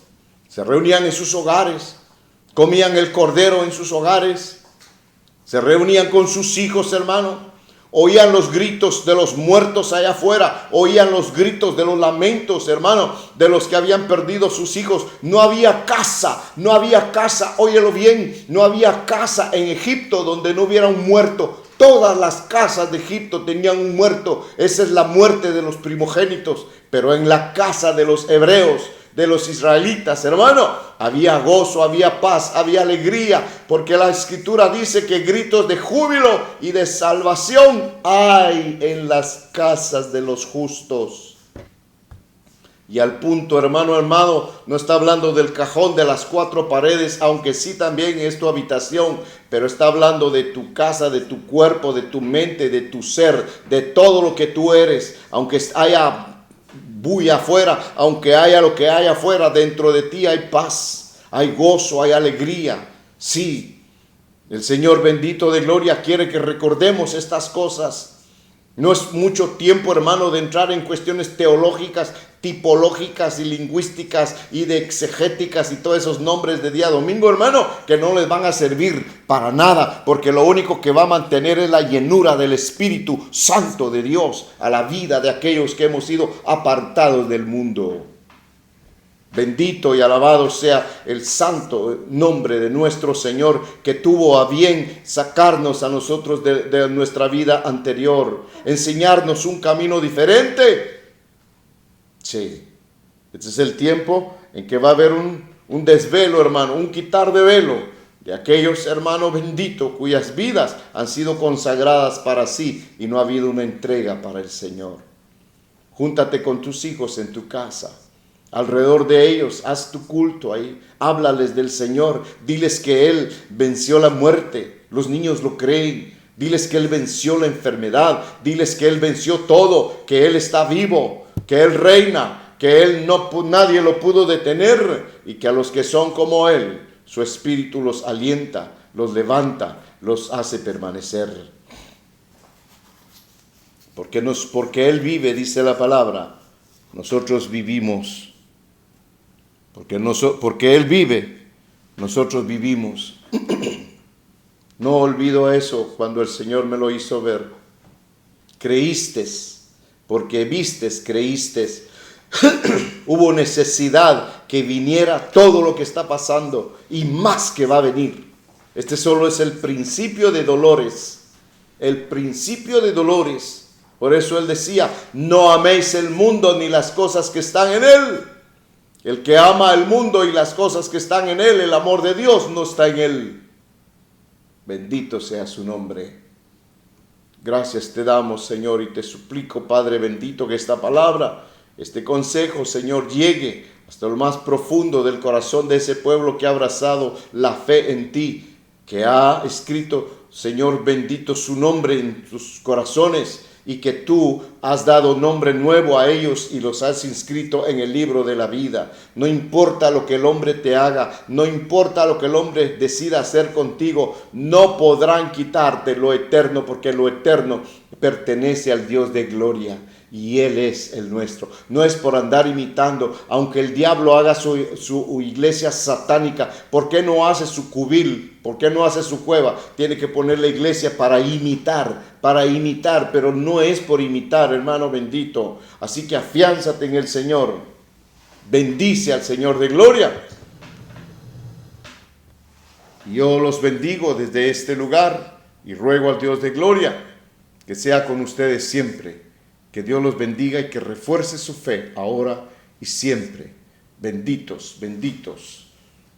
Se reunían en sus hogares, comían el cordero en sus hogares, se reunían con sus hijos, hermano. Oían los gritos de los muertos allá afuera, oían los gritos de los lamentos, hermano, de los que habían perdido sus hijos. No había casa, óyelo bien, no había casa en Egipto donde no hubiera un muerto. Todas las casas de Egipto tenían un muerto. Esa es la muerte de los primogénitos. Pero en la casa de los hebreos, de los israelitas, hermano, había gozo, había paz, había alegría, porque la Escritura dice que gritos de júbilo y de salvación hay en las casas de los justos. Y al punto, hermano amado, no está hablando del cajón de las cuatro paredes, aunque sí también es tu habitación, pero está hablando de tu casa, de tu cuerpo, de tu mente, de tu ser, de todo lo que tú eres, aunque haya bulla afuera, aunque haya lo que haya afuera, dentro de ti hay paz, hay gozo, hay alegría. Sí, el Señor bendito de gloria quiere que recordemos estas cosas. No es mucho tiempo, hermano, de entrar en cuestiones teológicas, tipológicas y lingüísticas y de exegéticas y todos esos nombres de día domingo, hermano, que no les van a servir para nada, porque lo único que va a mantener es la llenura del Espíritu Santo de Dios a la vida de aquellos que hemos sido apartados del mundo. Bendito y alabado sea el santo nombre de nuestro Señor, que tuvo a bien sacarnos a nosotros de nuestra vida anterior, enseñarnos un camino diferente. Sí, este es el tiempo en que va a haber un desvelo, hermano, un quitar de velo de aquellos, hermanos benditos, cuyas vidas han sido consagradas para sí y no ha habido una entrega para el Señor. Júntate con tus hijos en tu casa. Alrededor de ellos, haz tu culto ahí, háblales del Señor, diles que Él venció la muerte, los niños lo creen, diles que Él venció la enfermedad, diles que Él venció todo, que Él está vivo, que Él reina, que nadie lo pudo detener y que a los que son como Él, su espíritu los alienta, los levanta, los hace permanecer. Porque Él vive, dice la palabra, nosotros vivimos. Porque Él vive, nosotros vivimos. No olvido eso cuando el Señor me lo hizo ver. Creíste, porque vistes, creíste. Hubo necesidad que viniera todo lo que está pasando y más que va a venir. Este solo es el principio de dolores. El principio de dolores. Por eso Él decía, no améis el mundo ni las cosas que están en él. El que ama el mundo y las cosas que están en él, el amor de Dios no está en él. Bendito sea su nombre. Gracias te damos, Señor, y te suplico, Padre bendito, que esta palabra, este consejo, Señor, llegue hasta lo más profundo del corazón de ese pueblo que ha abrazado la fe en ti, que ha escrito, Señor bendito, su nombre en sus corazones, y que tú has dado nombre nuevo a ellos y los has inscrito en el libro de la vida. No importa lo que el hombre te haga, no importa lo que el hombre decida hacer contigo, no podrán quitarte lo eterno, porque lo eterno pertenece al Dios de gloria. y Él es el nuestro. No es por andar imitando, aunque el diablo haga su iglesia satánica. ¿Por qué no hace su cubil? ¿Por qué no hace su cueva? Tiene que poner la iglesia para imitar, pero no es por imitar, hermano bendito. Así que afiánzate en el Señor. Bendice al Señor de gloria. Yo los bendigo desde este lugar y ruego al Dios de gloria que sea con ustedes siempre. Que Dios los bendiga y que refuerce su fe ahora y siempre. Benditos, benditos.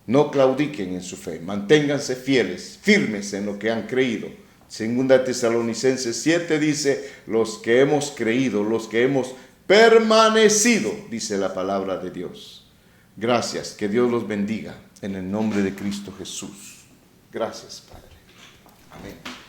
No claudiquen en su fe. Manténganse fieles, firmes en lo que han creído. Segunda Tesalonicenses 7 dice, los que hemos creído, los que hemos permanecido, dice la palabra de Dios. Gracias, que Dios los bendiga en el nombre de Cristo Jesús. Gracias, Padre. Amén.